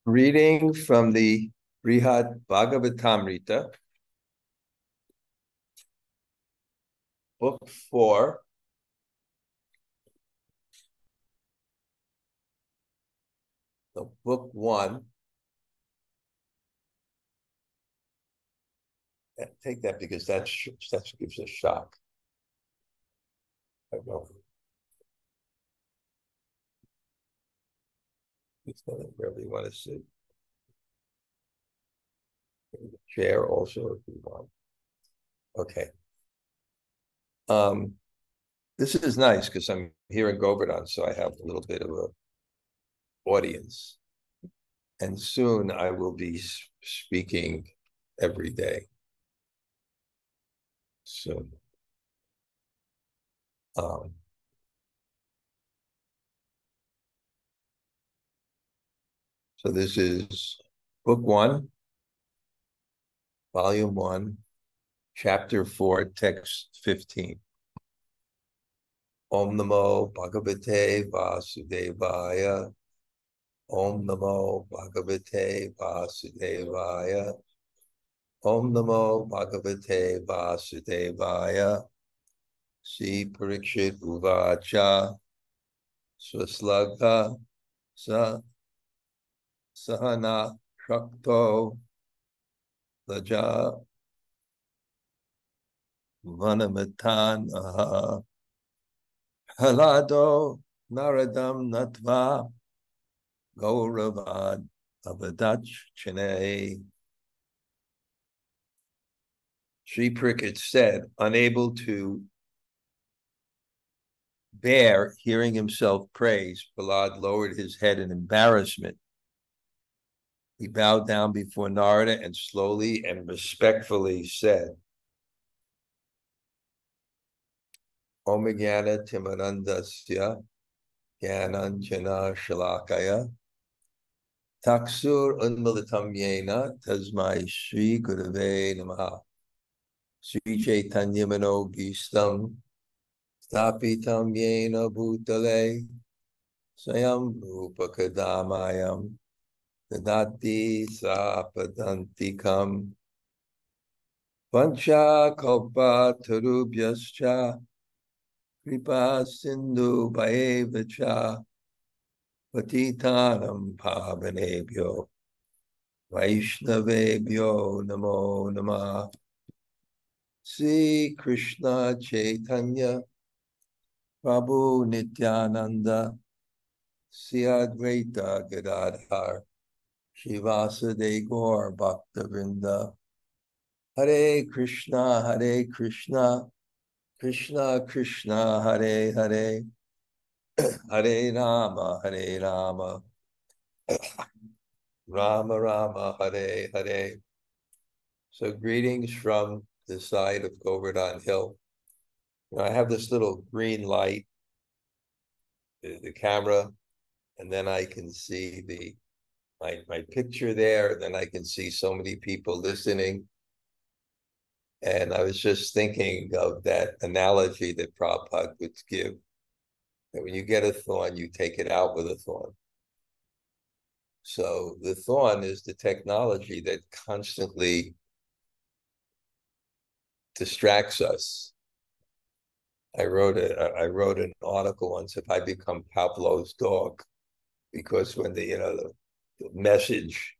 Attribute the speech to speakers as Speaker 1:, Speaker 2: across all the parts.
Speaker 1: Reading from the Bṛhad-bhāgavatāmṛta, Book 4, Book 1. Take that because that gives a shock. I don't. It's not wherever you want to sit. In the chair also if you want. Okay. This is nice because I'm here in Govardhan, so I have a little bit of a audience. And soon I will be speaking every day. So this is Book 1, Volume 1, Chapter 4, Text 15. Om Namo Bhagavate Vasudevaya. Om Namo Bhagavate Vasudevaya. Om Namo Bhagavate Vasudevaya. Śrī Parīkṣit uvāca. sva-ślāghā-sahanāśakto. lajjāvanamitānanaḥ. prahlādo nāradaṁ natvā. Gauravād avadac chanaiḥ. Śrī Parīkṣit said, unable to bear hearing himself praised, Prahlāda lowered his head in embarrassment. He bowed down before Nārada and slowly and respectfully said, Om jnana-timirandasya jnananjana-shalakaya taksur unmilitam yena tasmai Śrī Gurave Namaha. Sri Chaitanya Manogistam Stapitam Yena Bhutale Sayam Rupakadamayam Dadati Sapadantikam Pancha Kalpa Tarubhyascha Kripa Sindhu Bhaevacha Patitanam Pavanebhyo Vaishnavebhyo Namo Namah. Sri Krishna Chaitanya Prabhu Nityananda Sri Advaita Gadadhar Shivasade Gaur Bhaktavrinda. Hare Krishna, Krishna Krishna, Hare Hare, Hare Rama, Rama Rama, Hare Hare. So greetings from the side of Govardhan Hill. I have this little green light, the camera, and then I can see my picture there. Then I can see so many people listening. And I was just thinking of that analogy that Prabhupada would give, that when you get a thorn, you take it out with a thorn. So the thorn is the technology that constantly distracts us. I wrote an article once, if I become Pavlov's dog, because when the message,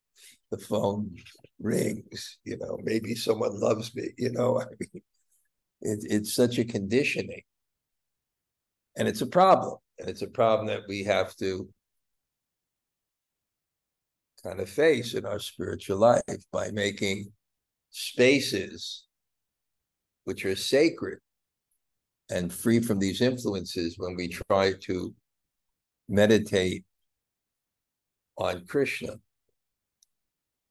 Speaker 1: the phone rings, maybe someone loves me, I mean, it's such a conditioning. And it's a problem. And it's a problem that we have to kind of face in our spiritual life by making spaces which are sacred and free from these influences when we try to meditate on Krishna.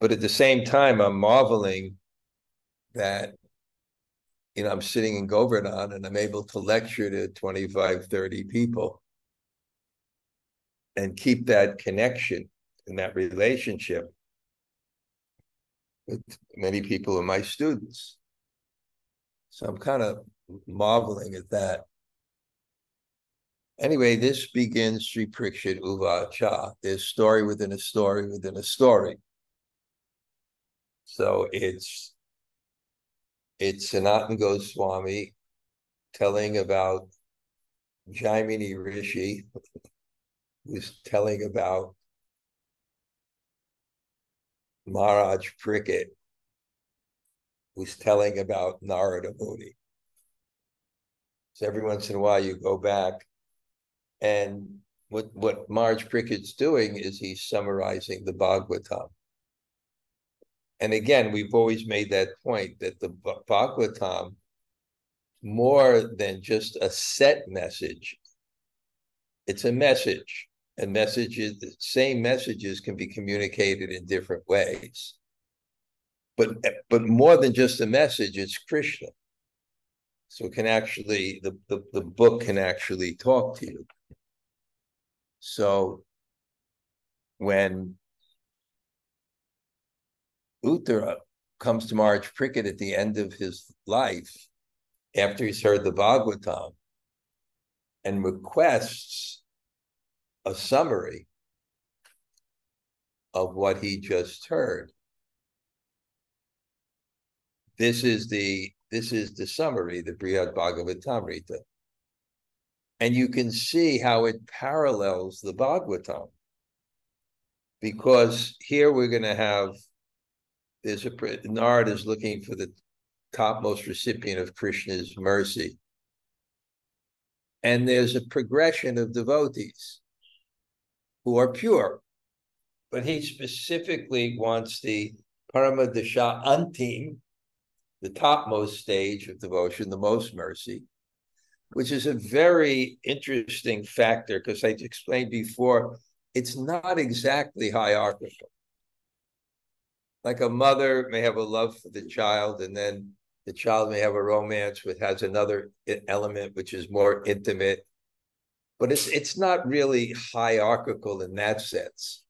Speaker 1: But at the same time, I'm marveling that, I'm sitting in Govardhan and I'm able to lecture to 25, 30 people and keep that connection and that relationship with many people who are my students. So I'm kind of marveling at that. Anyway, this begins Śrī Parīkṣit uvāca. There's story within a story within a story. So it's Sanatana Goswami telling about Jaimini Rishi, who's telling about Bṛhad-bhāgavatāmṛta, who's telling about Nārada Muni. So every once in a while you go back, and what Bṛhad-bhāgavatāmṛta's doing is he's summarizing the Bhagavatam. And again, we've always made that point that the Bhagavatam, more than just a set message, it's a message. And messages, the same messages can be communicated in different ways. But more than just a message, it's Krishna. So it can actually, the book can actually talk to you. So when Uttara comes to Bṛhad-bhāgavatāmṛta at the end of his life, after he's heard the Bhagavatam, and requests a summary of what he just heard, this is the summary, the Bṛhad-bhāgavatāmṛta. And you can see how it parallels the Bhagavatam. Because here we're going to have, Nārada is looking for the topmost recipient of Krishna's mercy. And there's a progression of devotees who are pure. But he specifically wants the Paramadasha Antim, the topmost stage of devotion, the most mercy, which is a very interesting factor, because I explained before, it's not exactly hierarchical. Like a mother may have a love for the child, and then the child may have a romance which has another element which is more intimate. But it's not really hierarchical in that sense,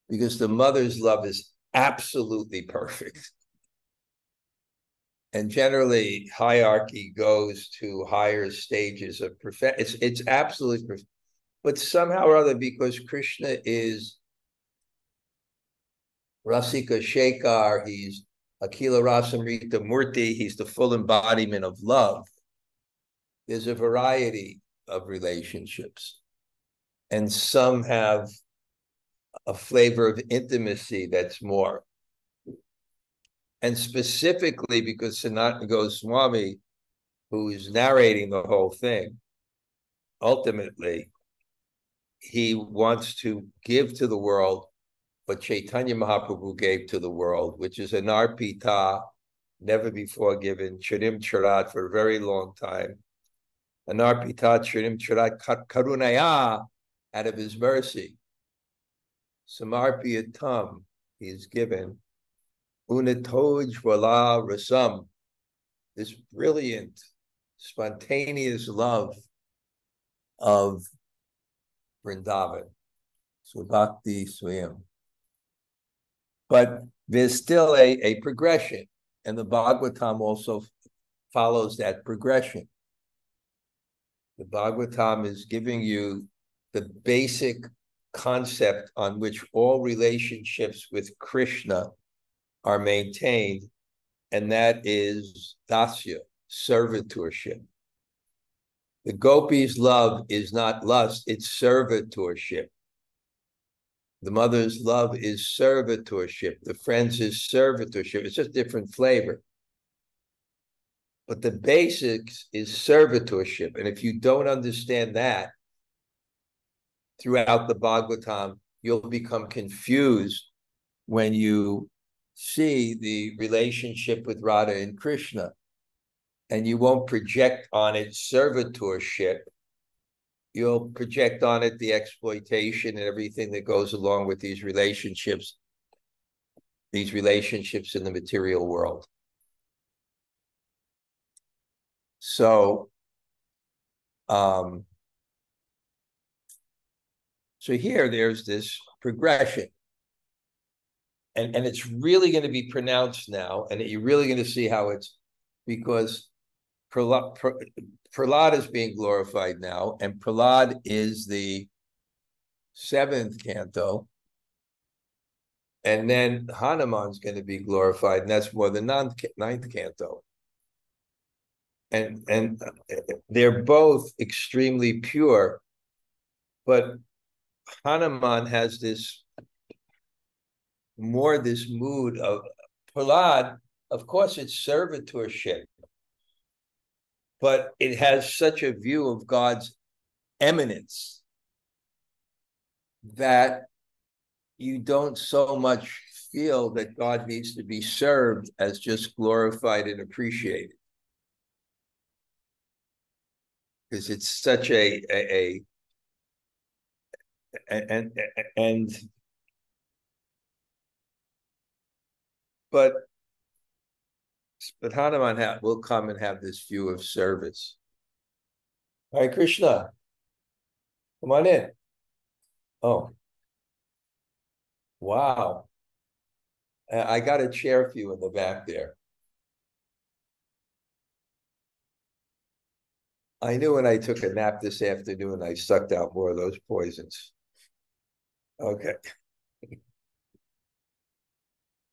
Speaker 1: because the mother's love is absolutely perfect. And generally, hierarchy goes to higher stages of perfection. It's absolutely perfect. But somehow or other, because Krishna is Rasika Shekhar, he's Akila Rasamrita Murti, he's the full embodiment of love. There's a variety of relationships. And some have a flavor of intimacy that's more. And specifically because Sanatana Goswami, who is narrating the whole thing, ultimately, he wants to give to the world what Chaitanya Mahaprabhu gave to the world, which is an arpita, never before given, charim charat, for a very long time. An arpita, charim charat, karunaya, out of his mercy. Samarpiyatam, he is given. Unatoj vala rasam, this brilliant, spontaneous love of Vrindavan. So bhakti swayam. But there's still a progression, and the Bhagavatam also follows that progression. The Bhagavatam is giving you the basic concept on which all relationships with Krishna are maintained, and that is dasya, servitorship. The gopis' love is not lust, it's servitorship. The mother's love is servitorship. The friends is servitorship. It's just different flavor. But the basics is servitorship. And if you don't understand that throughout the Bhagavatam, you'll become confused when you see the relationship with Radha and Krishna. And you won't project on it servitorship. You'll project on it the exploitation and everything that goes along with these relationships in the material world. So, so here there's this progression. And it's really going to be pronounced now, and you're really going to see how it's, because Prahlāda is being glorified now, and Prahlāda is the 7th canto. And then Hanuman's going to be glorified, and that's more the 9th canto. And they're both extremely pure, but Hanuman has this mood of Prahlāda. Of course, it's servitorship, but it has such a view of God's eminence that you don't so much feel that God needs to be served as just glorified and appreciated. Because it's such but Hanuman will come and have this view of service. All right, Krishna, come on in. Oh, wow. I got a chair for you in the back there. I knew when I took a nap this afternoon, I sucked out more of those poisons. Okay.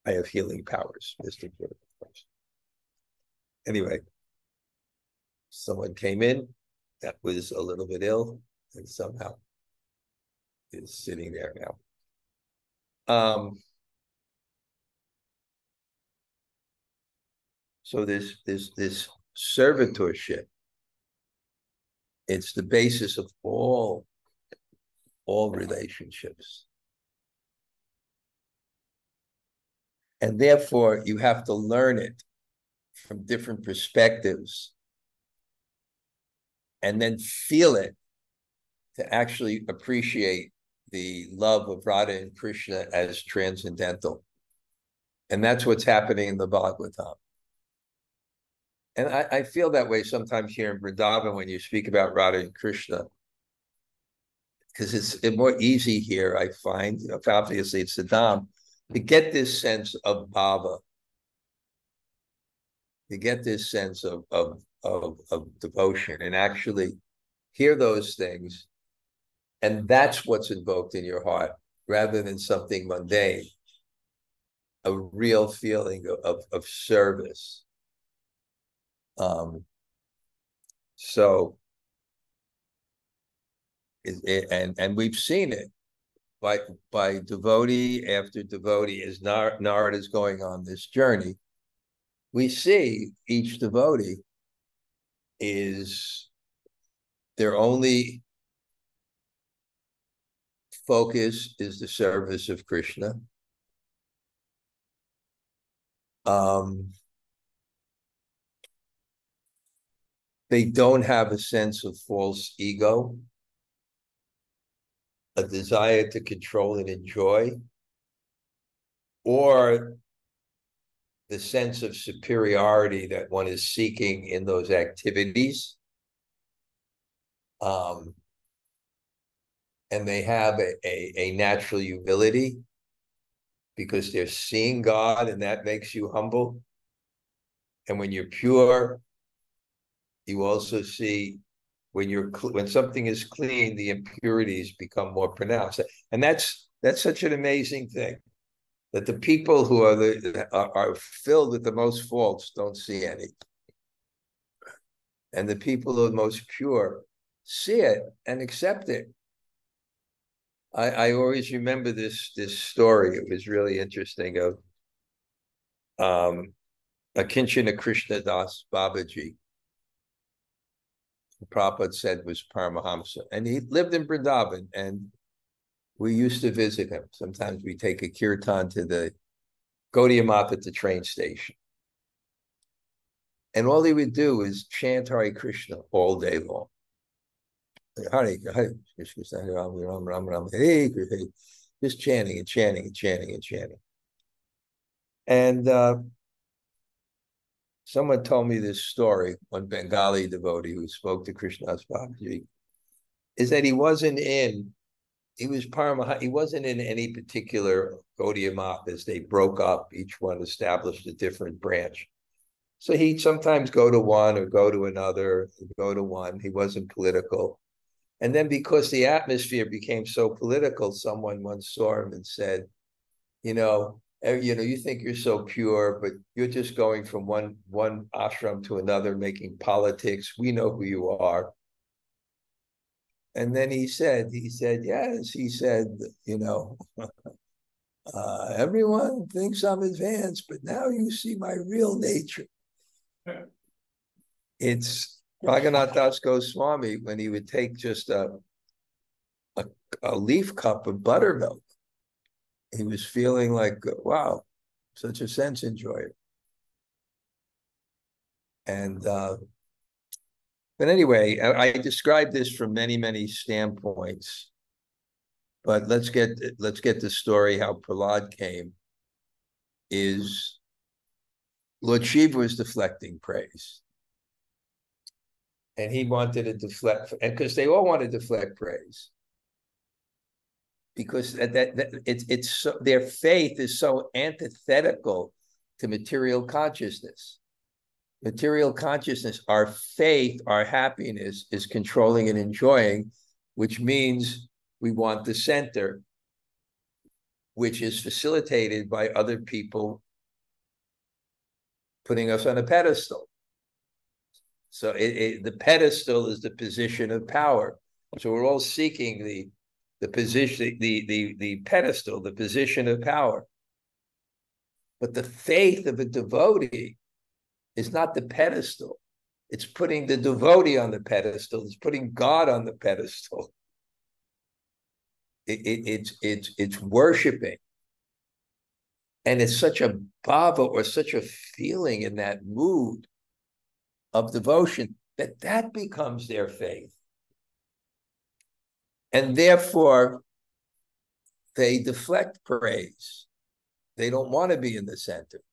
Speaker 1: I have healing powers, Mr. Bṛhad. Anyway, someone came in that was a little bit ill and somehow is sitting there now. So this servitorship, it's the basis of all relationships. And therefore, you have to learn it from different perspectives and then feel it to actually appreciate the love of Radha and Krishna as transcendental. And that's what's happening in the Bhagavatam. And I feel that way sometimes here in Vrindavan when you speak about Radha and Krishna, because it's more easy here, I find, obviously it's the Dham, to get this sense of bhava, to get this sense of devotion and actually hear those things. And that's what's invoked in your heart, rather than something mundane, a real feeling of service. And we've seen it by devotee after devotee as Nārada is going on this journey. We see each devotee is their only focus is the service of Krishna. They don't have a sense of false ego, a desire to control and enjoy, or the sense of superiority that one is seeking in those activities. And they have a natural humility because they're seeing God, and that makes you humble. And when you're pure, you also see when something is clean, the impurities become more pronounced. And that's such an amazing thing, that the people who are filled with the most faults don't see any. And the people who are most pure see it and accept it. I always remember this story. It was really interesting of Akinchana Krishna Das Babaji. Prabhupada said was Paramahamsa. And he lived in Vrindavan, and we used to visit him. Sometimes we take a kirtan to the Gaudiya Math at the train station. And all he would do is chant Hare Krishna all day long. Hare Krishna, Hare Ram, Ram Ram, Hare Krishna, just chanting and chanting and chanting and chanting. And someone told me this story, one Bengali devotee who spoke to Krishnadas Babaji, is that he wasn't in any particular Gaudiya Math as they broke up. Each one established a different branch. So he'd sometimes go to one or go to another, go to one. He wasn't political. And then because the atmosphere became so political, someone once saw him and said, you think you're so pure, but you're just going from one ashram to another, making politics. We know who you are. And then he said, yes, he said, everyone thinks I'm advanced, but now you see my real nature. It's Bhagavatāmṛta Swami, when he would take just a leaf cup of buttermilk, he was feeling like, wow, such a sense enjoyer. And but anyway, I described this from many, many standpoints. But let's get the story how Prahlāda came. Is Lord Shiva was deflecting praise, and he wanted to deflect, and because they all want to deflect praise, because it's so, their faith is so antithetical to material consciousness. Material consciousness, our faith, our happiness is controlling and enjoying, which means we want the center, which is facilitated by other people putting us on a pedestal. So the pedestal is the position of power. So we're all seeking the position, the pedestal, the position of power. But the faith of a devotee is not the pedestal. It's putting the devotee on the pedestal. It's putting God on the pedestal. It's worshiping. And it's such a bhava, or such a feeling in that mood of devotion, that becomes their faith. And therefore, they deflect praise. They don't want to be in the center.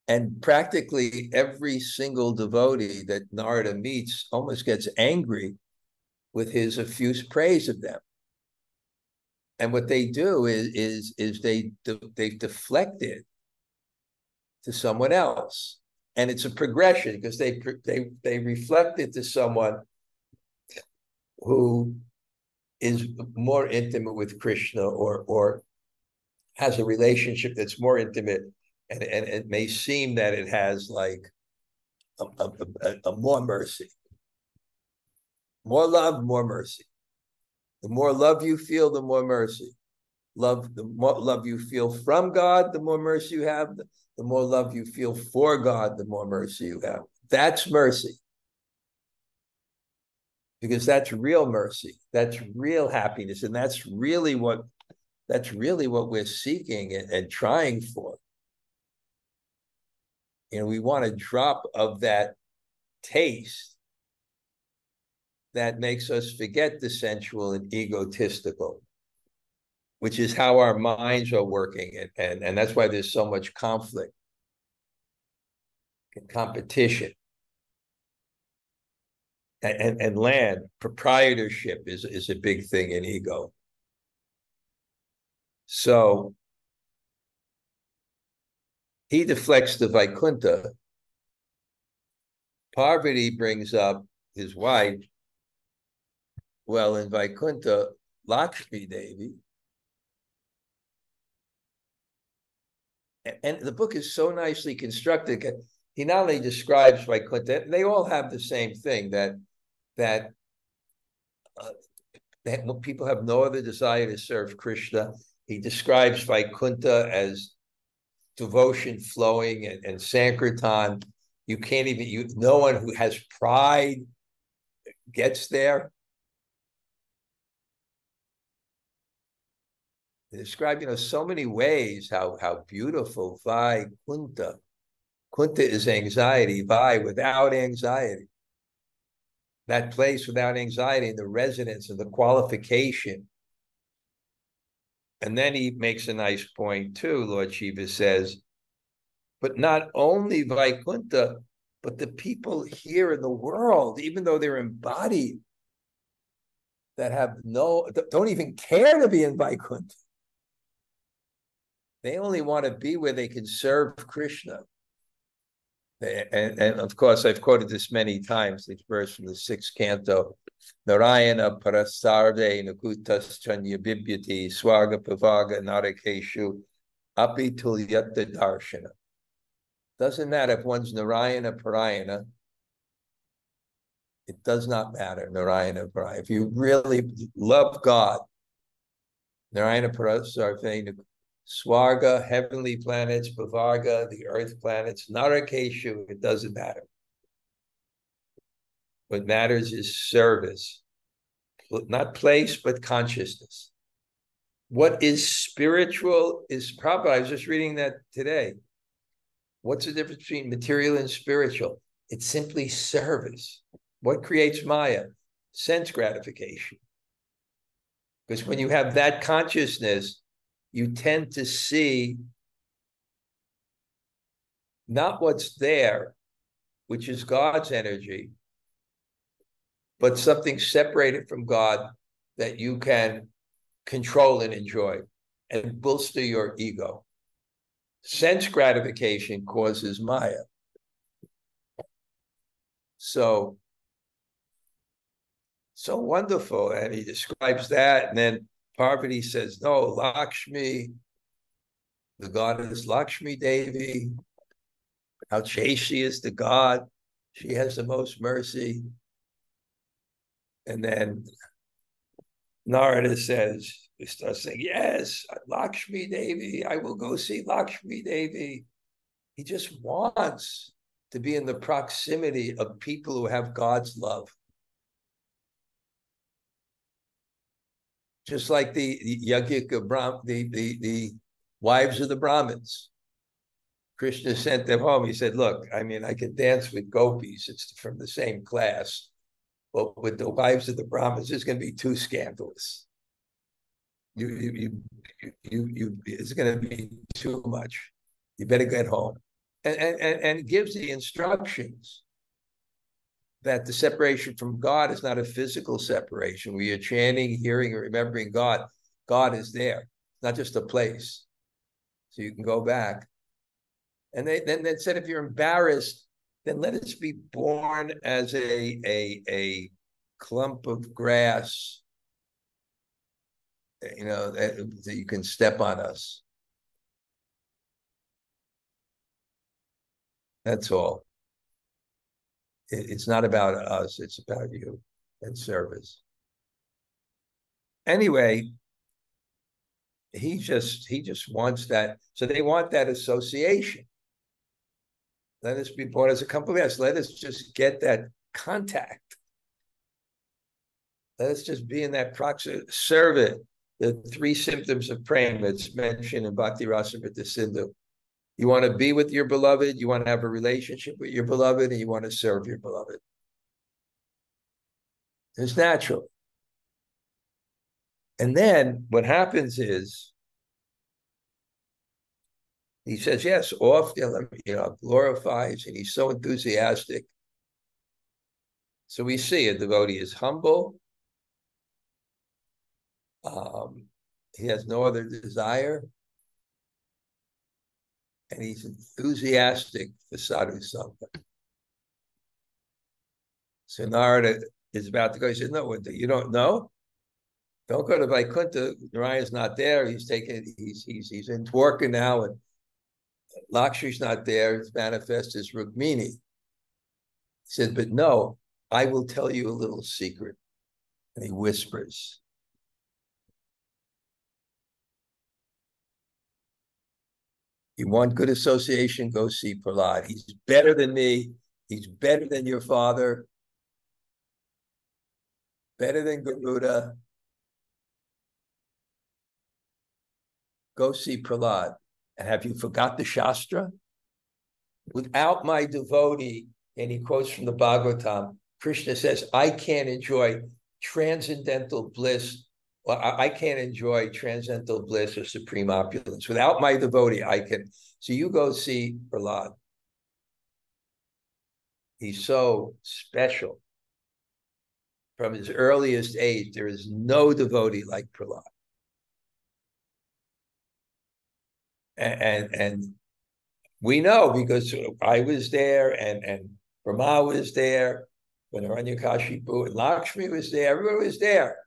Speaker 1: And practically every single devotee that Nārada meets almost gets angry with his effuse praise of them. And what they do is they deflect it to someone else. And it's a progression, because they reflect it to someone who is more intimate with Krishna, or has a relationship that's more intimate, and it may seem that it has like a more mercy. More love, more mercy. The more love you feel, the more mercy. The more love you feel from God, the more mercy you have. The more love you feel for God, the more mercy you have. That's mercy. Because that's real mercy. That's real happiness. And that's really what we're seeking and trying for. We want a drop of that taste that makes us forget the sensual and egotistical, which is how our minds are working. And that's why there's so much conflict and competition. And land, proprietorship is a big thing in ego. So he deflects the Vaikuntha. Parvati brings up his wife. Well, in Vaikuntha, Lakshmi Devi. And the book is so nicely constructed. He not only describes Vaikuntha, they all have the same thing, that people have no other desire to serve Krishna. He describes Vaikuntha as devotion flowing and Sankirtan. You can't even, no one who has pride gets there. They describe, so many ways how beautiful Vaikuntha. Kunta is anxiety, Vai without anxiety. That place without anxiety, and the residence and the qualification. And then he makes a nice point too. Lord Shiva says, but not only Vaikuntha, but the people here in the world, even though they're embodied, that don't even care to be in Vaikuntha. They only want to be where they can serve Krishna. And of course, I've quoted this many times, this verse from the 6th canto. Narayana parasarve nakutas chanya bibhyati swaga pavaga narakeshu api tulyata darshana. Doesn't matter if one's Narayana Parayana. It does not matter, Narayana Parayana. If you really love God, Narayana Parasarve, Swarga, heavenly planets, Bhavarga, the earth planets, Narakeshu, it doesn't matter. What matters is service, not place, but consciousness. What is spiritual is proper. I was just reading that today. What's the difference between material and spiritual? It's simply service. What creates Maya? Sense gratification. Because when you have that consciousness, you tend to see not what's there, which is God's energy, but something separated from God that you can control and enjoy and bolster your ego. Sense gratification causes Maya. So wonderful. And he describes that. And then Parvati says, no, Lakshmi, the goddess Lakshmi Devi, how chaste she is to God. She has the most mercy. And then Nārada says, he starts saying, yes, Lakshmi Devi, I will go see Lakshmi Devi. He just wants to be in the proximity of people who have God's love. Just like the Yajnika, the wives of the Brahmins. Krishna sent them home. He said, look, I mean, I can dance with gopis. It's from the same class. But with the wives of the Brahmins, it's going to be too scandalous. It's going to be too much. You better get home. And gives the instructions that the separation from God is not a physical separation where you're chanting, hearing, or remembering God. God is there, not just a place. So you can go back. And then said, if you're embarrassed, then let us be born as a clump of grass, that you can step on us. That's all. It's not about us, it's about you and service. Anyway, he just wants that. So they want that association. Let us be born as a couple of us. Let us just get that contact. Let us just be in that proximity. Serve it. The 3 symptoms of prema that's mentioned in Bhakti Rasamrita Sindhu. You want to be with your beloved, you want to have a relationship with your beloved, and you want to serve your beloved. It's natural. And then what happens is, he says, yes, often, glorifies, and he's so enthusiastic. So we see a devotee is humble. He has no other desire. And he's enthusiastic for sadhu sangha. So Nārada is about to go. He said, no, you don't know? Don't go to Vaikuntha. Narayan's not there. He's in Dwarka now, and Lakshmi's not there. It's manifest as Rukmini. He said, but no, I will tell you a little secret. And he whispers. You want good association, go see Prahlāda. He's better than me. He's better than your father. Better than Garuda. Go see Prahlāda. And have you forgot the Shastra? Without my devotee, and he quotes from the Bhagavatam, Krishna says, I can't enjoy transcendental bliss. Well, I can't enjoy transcendental bliss or supreme opulence. Without my devotee, I can. So you go see Prahlāda. He's so special. From his earliest age, there is no devotee like Prahlāda. And We know because I was there and Brahma was there, when Hiranyakashipu and Lakshmi was there, everybody was there.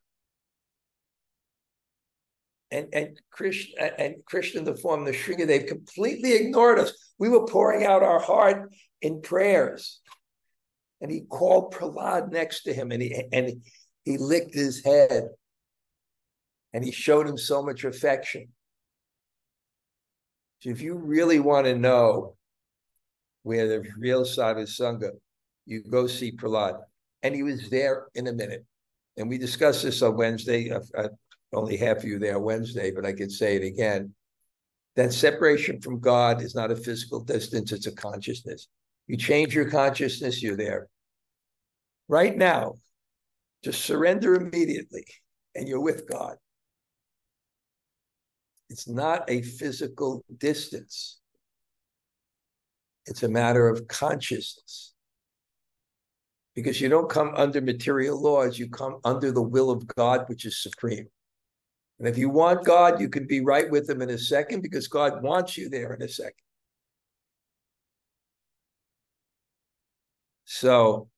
Speaker 1: And Krishna, the form, the Shringa, they've completely ignored us. We were pouring out our heart in prayers. And he called Prahlāda next to him, and he licked his head. And he showed him so much affection. So if you really want to know where the real sadhu Sanga, you go see Prahlāda. And he was there in a minute. And we discussed this on Wednesday. Only half of you there Wednesday, but I could say it again. That separation from God is not a physical distance, it's a consciousness. You change your consciousness, you're there. Right now, just surrender immediately, and you're with God. It's not a physical distance. It's a matter of consciousness. Because you don't come under material laws, you come under the will of God, which is supreme. And if you want God, you can be right with him in a second, because God wants you there in a second. So,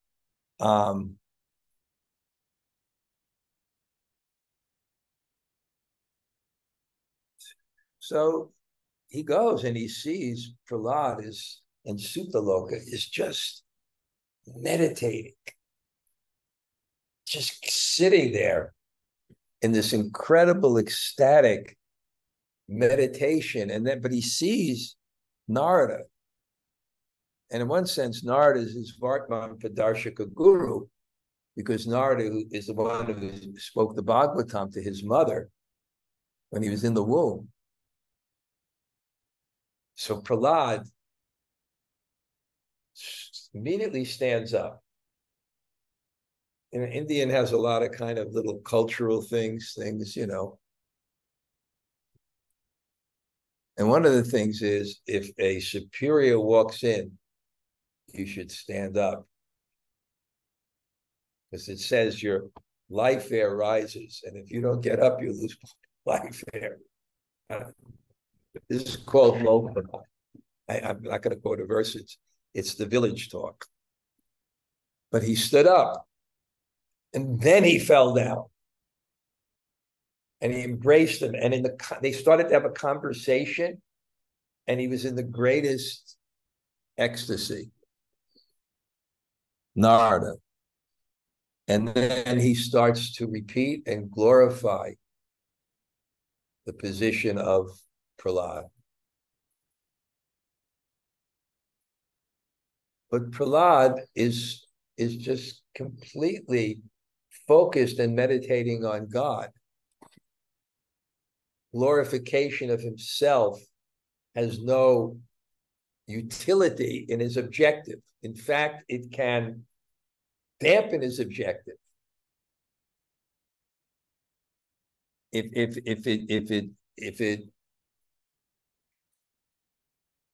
Speaker 1: so he goes and he sees Prahlāda is in Sutaloka is just meditating, just sitting there in this incredible ecstatic meditation. And then, but he sees Nārada. And in one sense, Nārada is his Vartman Padarshaka guru, because Nārada is the one who spoke the Bhagavatam to his mother when he was in the womb. So Prahlāda immediately stands up. And Indian has a lot of kind of little cultural things, you know. And one of the things is, if a superior walks in, you should stand up. Because it says your life fare rises. And if you don't get up, you lose life fare. This is called Loka. I'm not going to quote a verse. It's the village talk. But he stood up. And then he fell down. And he embraced him. And they started to have a conversation. And he was in the greatest ecstasy. Nārada. And then he starts to repeat and glorify the position of Prahlāda. But Prahlāda is just completely focused and meditating on God. Glorification of himself has no utility in his objective. In fact, it can dampen his objective. If it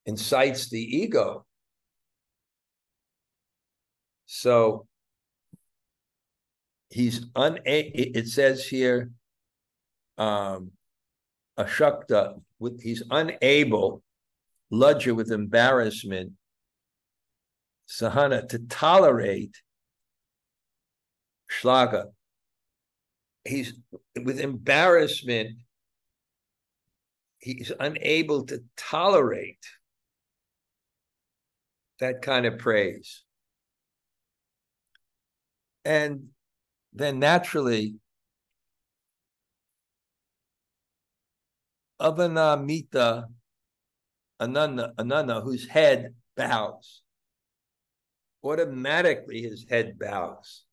Speaker 1: incites the ego. So he's it says here, ashakta, he's unable, lajja, with embarrassment, sahana, to tolerate ślāghā. He's with embarrassment, he's unable to tolerate that kind of praise. And then naturally, avadac, whose head bows. Automatically his head bows.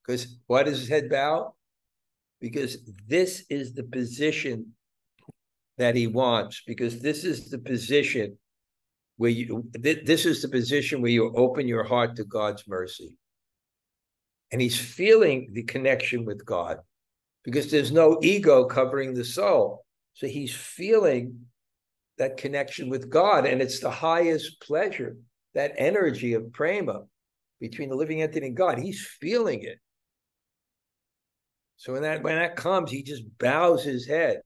Speaker 1: Because why does his head bow? Because this is the position that he wants, because this is the position where this is the position where you open your heart to God's mercy. And he's feeling the connection with God, because there's no ego covering the soul. So he's feeling that connection with God, and it's the highest pleasure, that energy of prema between the living entity and God. He's feeling it. So when that comes, he just bows his head.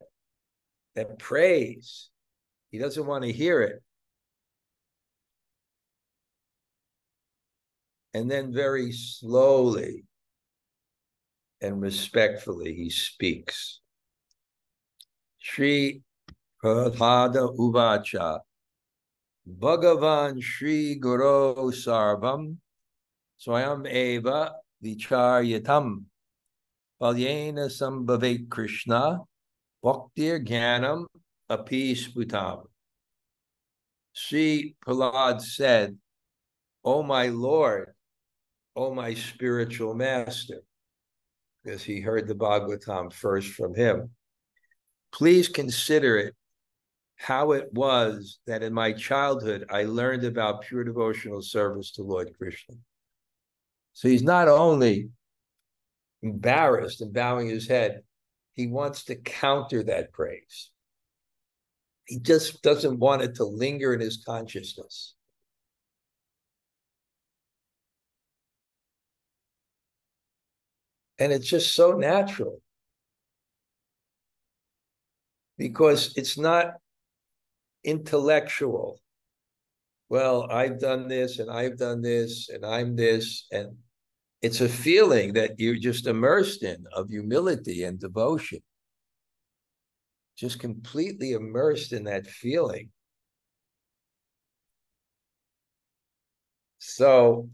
Speaker 1: That praise He doesn't want to hear it. And then very slowly and respectfully, he speaks. Śrī Prahlāda uvāca, Bhagavan Śrī Guru Sarvam, Swayam Eva Vicharyatam, Balyena Sambhavet Krishna, Bhaktir Jnanam Api Sputam. Śrī Prahlāda said, "O my Lord, O my spiritual master," because he heard the Bhagavatam first from him, "please consider it how it was that in my childhood I learned about pure devotional service to Lord Krishna." So he's not only embarrassed and bowing his head, he wants to counter that praise. He just doesn't want it to linger in his consciousness. And it's just so natural, because it's not intellectual. Well, I've done this and I've done this and I'm this. And it's a feeling that you're just immersed in, of humility and devotion. Just completely immersed in that feeling. So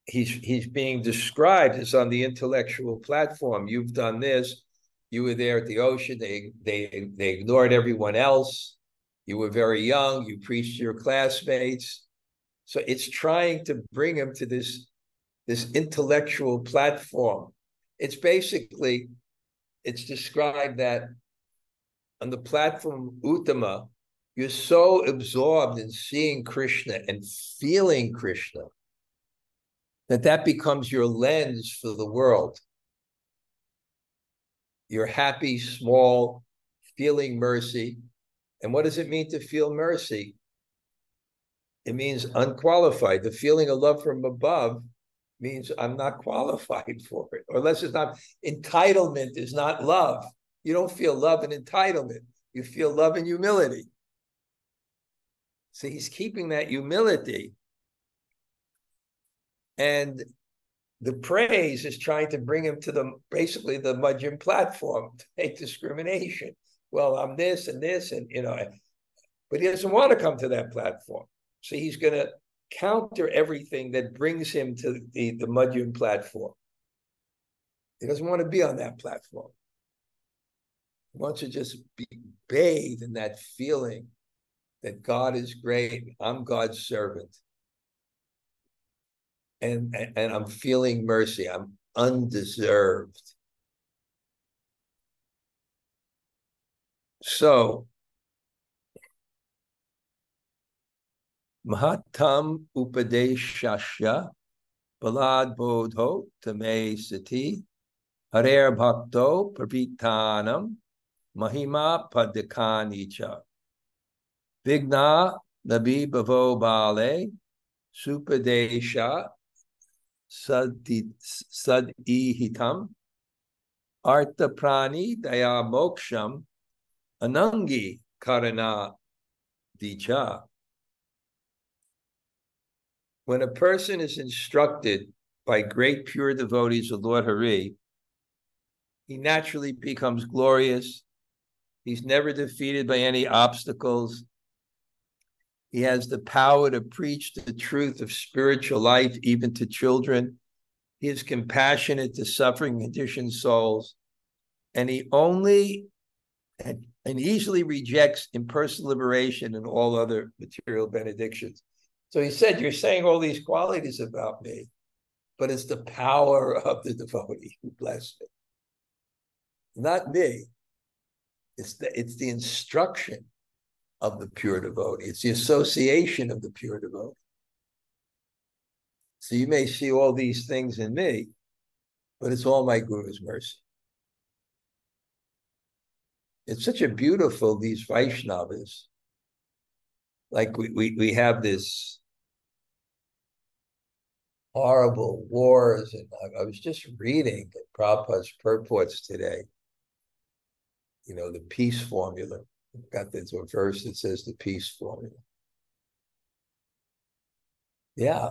Speaker 1: he's being described as on the intellectual platform. You've done this. You were there at the ocean. They ignored everyone else. You were very young. You preached to your classmates. So it's trying to bring him to this intellectual platform. It's basically, it's described that on the platform Uttama, you're so absorbed in seeing Krishna and feeling Krishna that becomes your lens for the world. You're happy, small, feeling mercy. And what does it mean to feel mercy? It means unqualified. The feeling of love from above means I'm not qualified for it. Or less it's not, entitlement is not love. You don't feel love and entitlement. You feel love and humility. So he's keeping that humility. And the praise is trying to bring him to basically the Madhyam platform, to make discrimination. Well, I'm this and this, and but he doesn't want to come to that platform. So he's going to counter everything that brings him to the Madhyam platform. He doesn't want to be on that platform. He wants to just be bathed in that feeling that God is great. I'm God's servant. And I'm feeling mercy. I'm undeserved. So, Mahatam Upadeshasya Bṛhad-bhāgavatāmṛta Tame Sati Harer Bhakto Pravitanam Mahima Padakanicha Vigna Nabi Bhavo Bale Supadesha Sadihitam Artha Prani Daya Moksham Anangi Karana Dicha. When a person is instructed by great pure devotees of Lord Hari, he naturally becomes glorious. He's never defeated by any obstacles. He has the power to preach the truth of spiritual life, even to children. He is compassionate to suffering, conditioned souls. And he only and easily rejects impersonal liberation and all other material benedictions. So he said, you're saying all these qualities about me, but it's the power of the devotee who blessed me. Not me. It's the instruction of the pure devotee. It's the association of the pure devotee. So you may see all these things in me, but it's all my Guru's mercy. It's such a beautiful, these Vaishnavas. Like we have this horrible wars, and I was just reading Prabhupada's purports today, the peace formula. I've got this verse that says the peace formula. Yeah.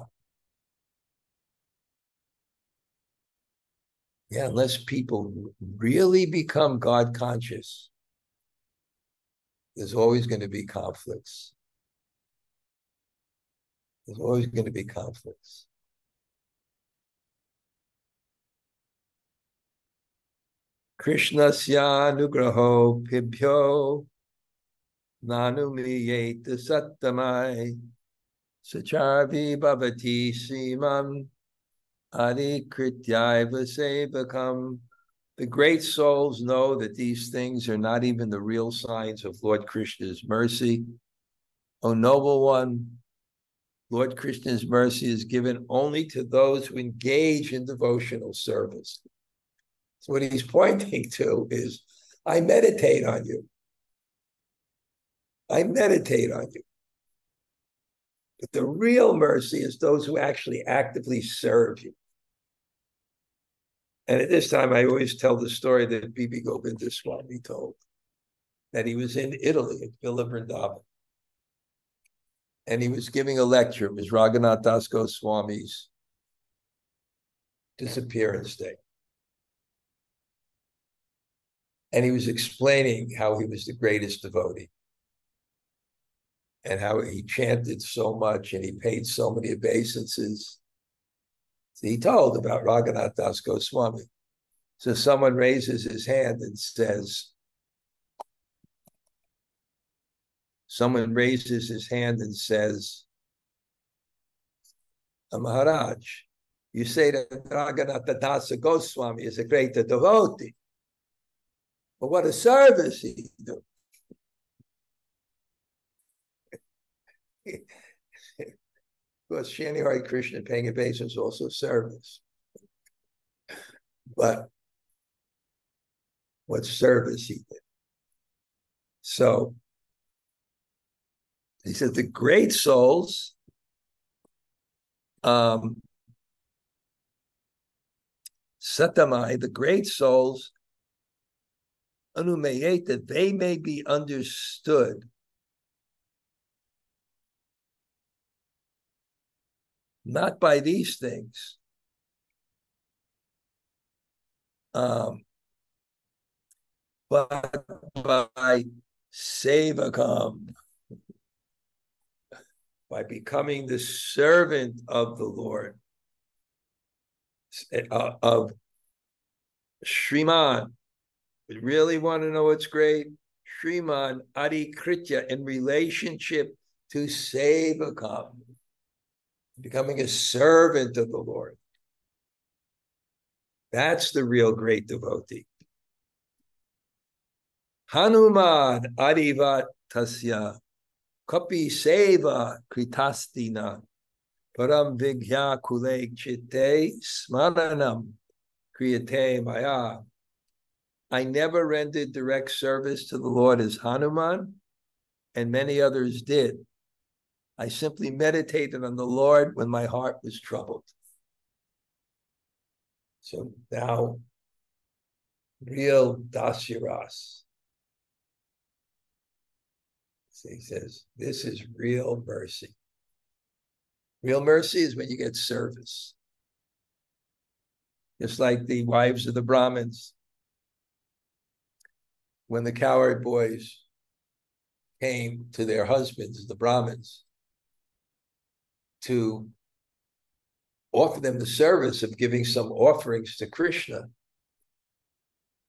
Speaker 1: Yeah, unless people really become God conscious, there's always going to be conflicts. There's always going to be conflicts. Krishnasya nugraho pibhyo nanumiyeta sattamai sacharvi bhavati simam adikrityaiva sevakam. The great souls know that these things are not even the real signs of Lord Krishna's mercy. O noble one, Lord Krishna's mercy is given only to those who engage in devotional service. So what he's pointing to is, I meditate on you. I meditate on you. But the real mercy is those who actually actively serve you. And at this time, I always tell the story that B.B. Govinda Swami told, that he was in Italy at Villa Vrindavan. And he was giving a lecture. It was Raghunath Das Goswami's disappearance day. And he was explaining how he was the greatest devotee and how he chanted so much and he paid so many obeisances. So he told about Raghunath Das Goswami. So someone raises his hand and says, Maharaj, you say that Raghunath Das Goswami is a great devotee. But what a service he do. Of course, chanting Hare Krishna, paying obeisance is also service. But what service he did. So he said the great souls Satamai, the great souls, Anumeyeta, they may be understood not by these things, but by sevakam, by becoming the servant of the Lord, of Shriman. We really want to know what's great? Shriman Adikritya, in relationship to sevakam, becoming a servant of the Lord. That's the real great devotee. Hanuman Adivat Tasya Kapi Seva Kritastina Param Vigya Kule Chitte Smaranam Kriyate Maya. I never rendered direct service to the Lord as Hanuman, and many others did. I simply meditated on the Lord when my heart was troubled. So now, real dasyaras. So he says, this is real mercy. Real mercy is when you get service. Just like the wives of the Brahmins. When the cowherd boys came to their husbands, the Brahmins, to offer them the service of giving some offerings to Krishna,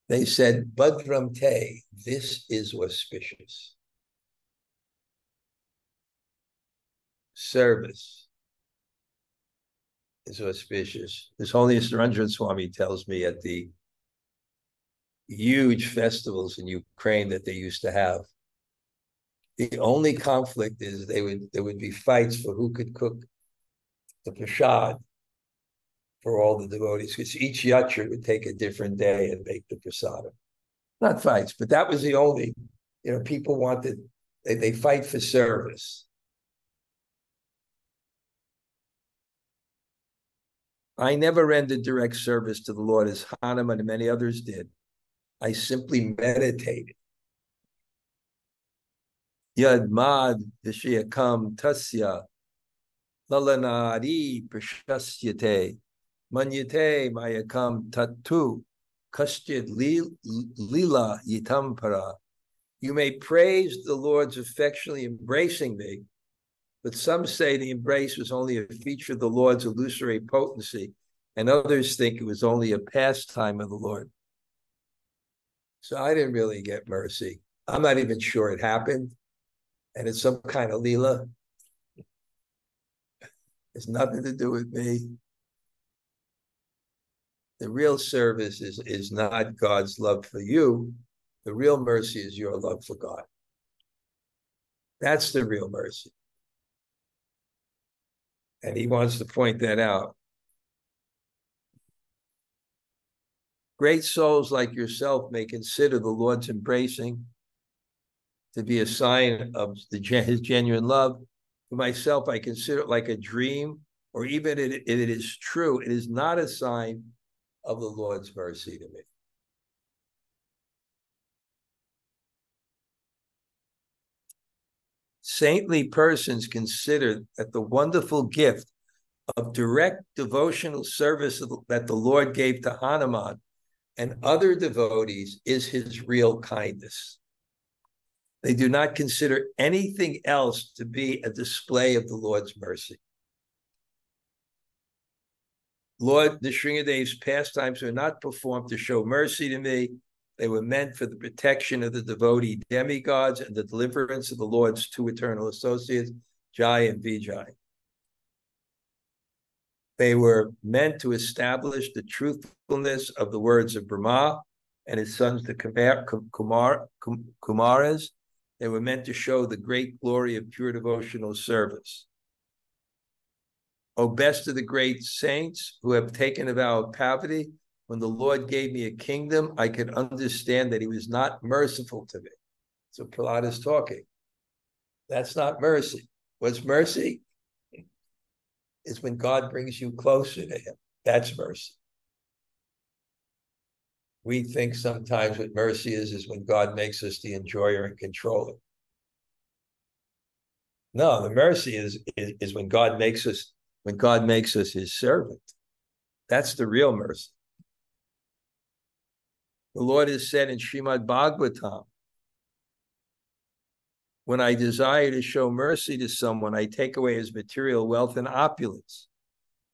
Speaker 1: they said, Bhadram te, this is auspicious. Service is auspicious. His Holiness Dhanurdhara Swami tells me at the huge festivals in Ukraine that they used to have, the only conflict is there would be fights for who could cook the prasad for all the devotees, because each yatra would take a different day and make the prasadam. Not fights, but that was the only, people wanted, they fight for service. I never rendered direct service to the Lord as Hanuman and many others did. I simply meditated. Yadmad vishayakam tasya lalanari prashasyate manyate mayakam tatu kastyad lila yitampara. You may praise the Lord's affectionately embracing me, but some say the embrace was only a feature of the Lord's illusory potency, and others think it was only a pastime of the Lord. So I didn't really get mercy. I'm not even sure it happened, and it's some kind of lila. It's nothing to do with me. The real service is not God's love for you. The real mercy is your love for God. That's the real mercy. And he wants to point that out. Great souls like yourself may consider the Lord's embracing to be a sign of his genuine love. For myself, I consider it like a dream, or even if it is true, it is not a sign of the Lord's mercy to me. Saintly persons consider that the wonderful gift of direct devotional service that the Lord gave to Hanuman and other devotees is his real kindness. They do not consider anything else to be a display of the Lord's mercy. Lord Nrsingadev's pastimes were not performed to show mercy to me. They were meant for the protection of the devotee demigods and the deliverance of the Lord's two eternal associates, Jai and Vijay. They were meant to establish the truthfulness of the words of Brahma and his sons, the Kumaras. They were meant to show the great glory of pure devotional service. O best of the great saints who have taken a vow of poverty, when the Lord gave me a kingdom, I could understand that he was not merciful to me. So Prahlāda is talking. That's not mercy. What's mercy? Is when God brings you closer to him. That's mercy. We think sometimes what mercy is when God makes us the enjoyer and controller. No, the mercy is when God makes us his servant. That's the real mercy. The Lord has said in Bṛhad-bhāgavatāmṛta, when I desire to show mercy to someone, I take away his material wealth and opulence.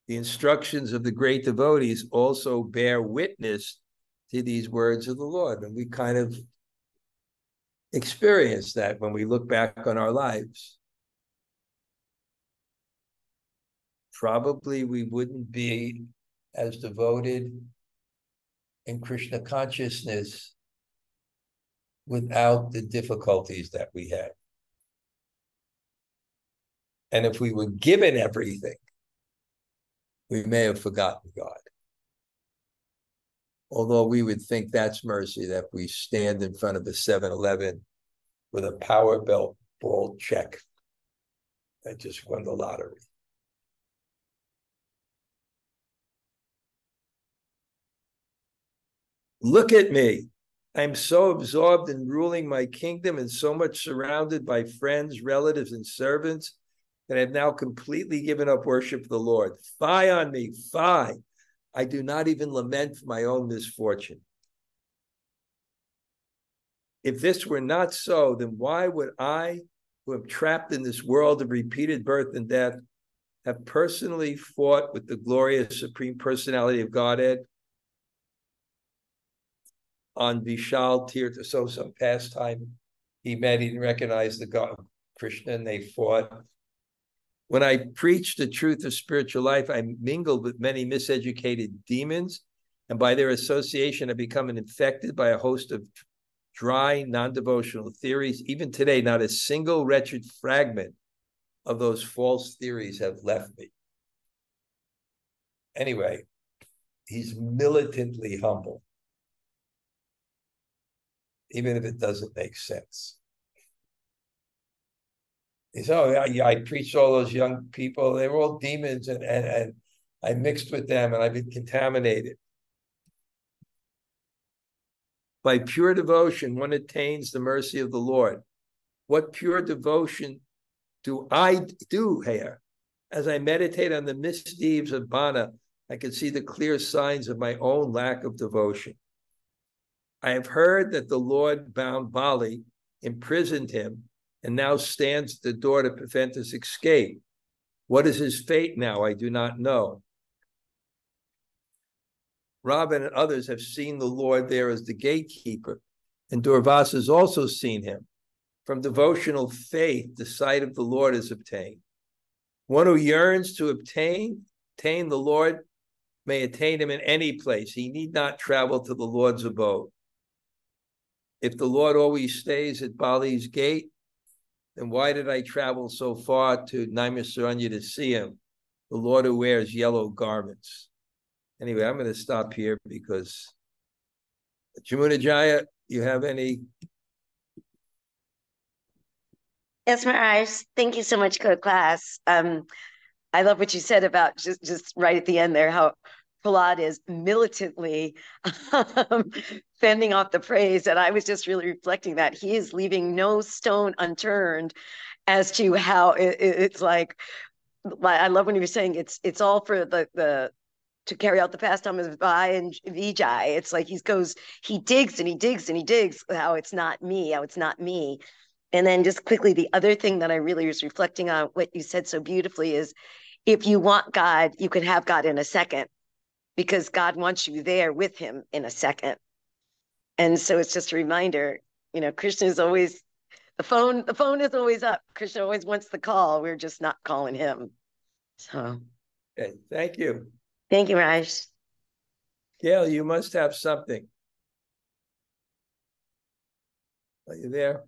Speaker 1: The instructions of the great devotees also bear witness to these words of the Lord. And we kind of experience that when we look back on our lives. Probably we wouldn't be as devoted in Krishna consciousness without the difficulties that we had. And if we were given everything, we may have forgotten God. Although we would think that's mercy, that we stand in front of a 7-Eleven with a Powerball check that just won the lottery. Look at me. I'm so absorbed in ruling my kingdom and so much surrounded by friends, relatives, and servants that I've now completely given up worship of the Lord. Fie on me, fie. I do not even lament for my own misfortune. If this were not so, then why would I, who am trapped in this world of repeated birth and death, have personally fought with the glorious Supreme Personality of Godhead on Vishal Tirtha? So some pastime he met, he didn't recognize the God Krishna, and they fought. When I preached the truth of spiritual life, I mingled with many miseducated demons, and by their association, I become infected by a host of dry, non-devotional theories. Even today, not a single wretched fragment of those false theories have left me. Anyway, he's militantly humble, even if it doesn't make sense. He said, oh, I preached all those young people. They were all demons, and I mixed with them, and I've been contaminated. By pure devotion, one attains the mercy of the Lord. What pure devotion do I do here? As I meditate on the misdeeds of Bana, I can see the clear signs of my own lack of devotion. I have heard that the Lord bound Bali, imprisoned him, and now stands at the door to prevent his escape. What is his fate now? I do not know. Robin and others have seen the Lord there as the gatekeeper, and Durvasa has also seen him. From devotional faith, the sight of the Lord is obtained. One who yearns to attain the Lord may attain him in any place. He need not travel to the Lord's abode. If the Lord always stays at Bali's gate, then why did I travel so far to Naimisaranya to see him, the Lord who wears yellow garments? Anyway, I'm going to stop here because Jamuna Jaya, you have any?
Speaker 2: Yes, Maharaj. Thank you so much for the class. I love what you said about just right at the end there, how Prahlāda is militantly fending off the praise. And I was just really reflecting that he is leaving no stone unturned as to how it's like, I love when you were saying it's all for the to carry out the pastime of Vai and Vijay. It's like he digs and he digs and he digs how it's not me. And then just quickly, the other thing that I really was reflecting on what you said so beautifully is, if you want God, you can have God in a second, because God wants you there with him in a second. And so it's just a reminder, Krishna is always, the phone is always up. Krishna always wants the call. We're just not calling him. So.
Speaker 1: Okay, thank you.
Speaker 2: Thank you, Raj.
Speaker 1: Gail, you must have something. Are you there?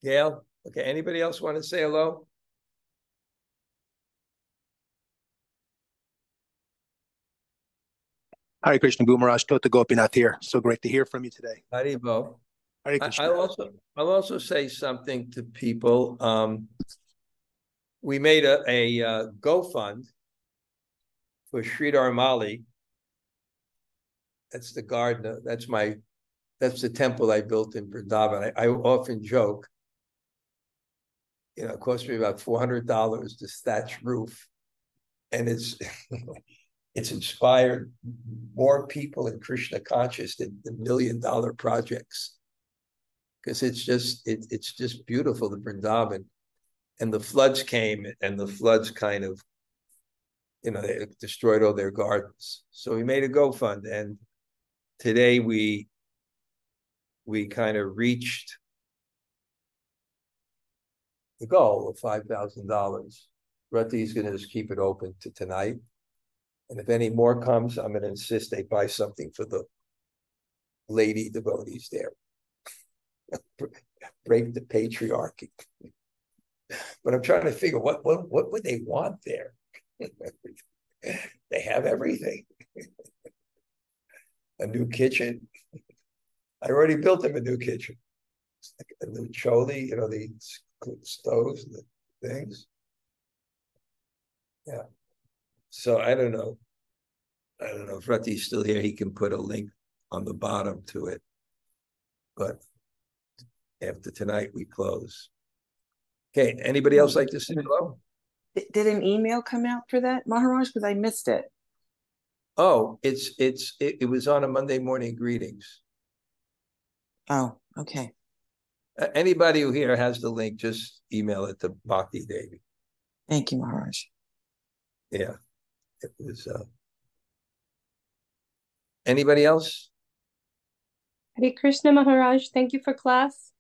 Speaker 1: Gail? Okay, anybody else want to say hello?
Speaker 3: Hare Krishna, Guru Maharaj, Tota Gopinath here. So great to hear from you today.
Speaker 1: Haribo.
Speaker 3: Hare Krishna.
Speaker 1: I'll also say something to people. We made a GoFund for Sridhar Mali. That's the garden. That's the temple I built in Vrindavan. I often joke, it cost me about $400 to thatch roof, and it's it's inspired more people in Krishna conscious than the $1 million projects, because it's just beautiful, the Vrindavan. And the floods came, and the floods kind of, they destroyed all their gardens. So we made a GoFund, and today we kind of reached the goal of $5,000. Rati's going to just keep it open to tonight. And if any more comes, I'm going to insist they buy something for the lady devotees there. Break the patriarchy. But I'm trying to figure what would they want there? They have everything. A new kitchen. I already built them a new kitchen. A new choli, the stoves and the things. Yeah. So I don't know if Rati's still here. He can put a link on the bottom to it. But after tonight, we close. Okay, anybody else like to say hello?
Speaker 4: Did an email come out for that, Maharaj? Because I missed it.
Speaker 1: Oh, it was on a Monday morning greetings.
Speaker 4: Oh, okay.
Speaker 1: Anybody who here has the link, just email it to Bhakti Devi.
Speaker 4: Thank you, Maharaj.
Speaker 1: Yeah, it was. Anybody else?
Speaker 5: Hare Krishna, Maharaj. Thank you for class.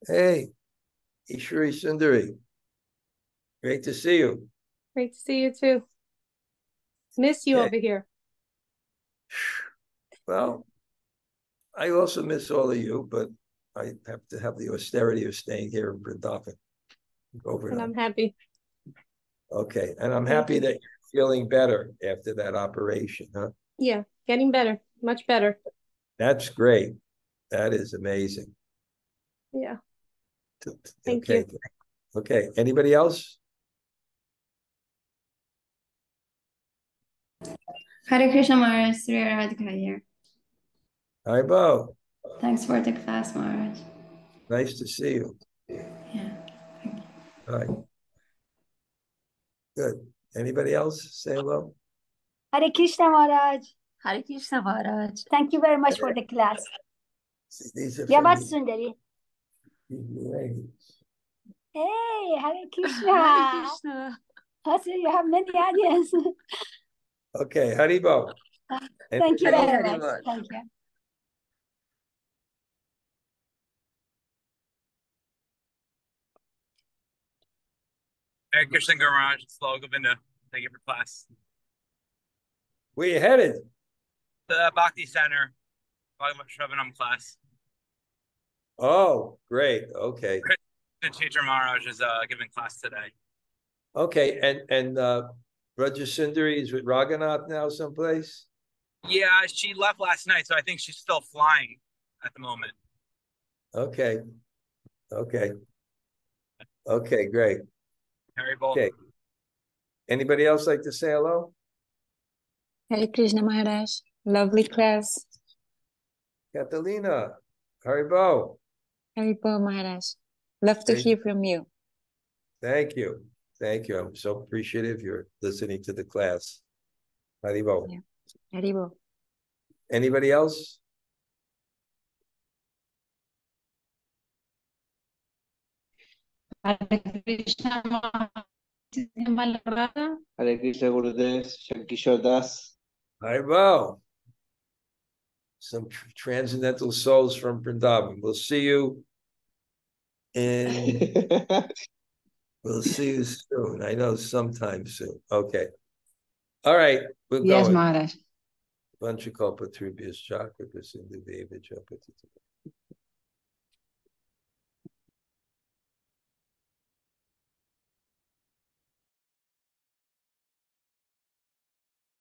Speaker 1: Hey, Ishwari Sundari. Great to see you.
Speaker 5: Great to see you too. Miss you over here.
Speaker 1: Well, I also miss all of you, but I have to have the austerity of staying here in Vrindavan.
Speaker 5: And I'm happy.
Speaker 1: Okay, and I'm happy that you're feeling better after that operation, huh?
Speaker 5: Yeah, getting better, much better.
Speaker 1: That's great. That is amazing.
Speaker 5: Yeah. Thank you.
Speaker 1: Okay, anybody else?
Speaker 6: Hare Krishna, Maharaj. Sri Radhika here.
Speaker 1: Hi, Bo.
Speaker 6: Thanks for the class, Maharaj.
Speaker 1: Nice to see you.
Speaker 6: Yeah.
Speaker 1: All right. Good. Anybody else say hello?
Speaker 7: Hare Krishna Maharaj.
Speaker 6: Hare Krishna Maharaj.
Speaker 7: Thank you very much for the class.
Speaker 1: These are
Speaker 7: Yeah,
Speaker 1: from
Speaker 7: but
Speaker 1: the
Speaker 7: Sundari.
Speaker 1: ladies.
Speaker 7: Hey, Hare Krishna.
Speaker 6: Hare Krishna.
Speaker 7: Also, you have many audience.
Speaker 1: Okay, Haribo.
Speaker 7: Thank you
Speaker 2: Hare
Speaker 7: very
Speaker 2: Hare
Speaker 7: much.
Speaker 2: Raj.
Speaker 7: Thank you.
Speaker 8: Hare Krishna Garaj, Slow Govinda. Thank you for class.
Speaker 1: Where you headed?
Speaker 8: The Bhakti Center, Bhagavatāmṛta class.
Speaker 1: Oh, great. Okay.
Speaker 8: The teacher Maharaj is giving class today.
Speaker 1: Okay. And Raja Sundari is with Raghunath now someplace?
Speaker 8: Yeah, she left last night, so I think she's still flying at the moment.
Speaker 1: Okay. Okay. Okay, great.
Speaker 8: Harry Bowl.
Speaker 1: Okay. Anybody else like to say hello?
Speaker 9: Hare Krishna Maharaj. Lovely class.
Speaker 1: Catalina. Haribo.
Speaker 9: Haribo Maharaj. Love to
Speaker 1: Thank
Speaker 9: hear from you.
Speaker 1: Thank you. Thank you. I'm so appreciative you're listening to the class. Haribo.
Speaker 9: Yeah. Haribo.
Speaker 1: Anybody else?
Speaker 5: Hare Krishna Maharaj.
Speaker 10: Hare Krishna Gurudev, Shankishore Das.
Speaker 1: Haribo. Some transcendental souls from Vrindavan. We'll see you we'll see you soon. I know sometime soon. Okay. All right. We'll go.
Speaker 4: Yes, Maharaj.
Speaker 1: Vanchakalpatrubhyas Chakra Sindhu Deva Japati.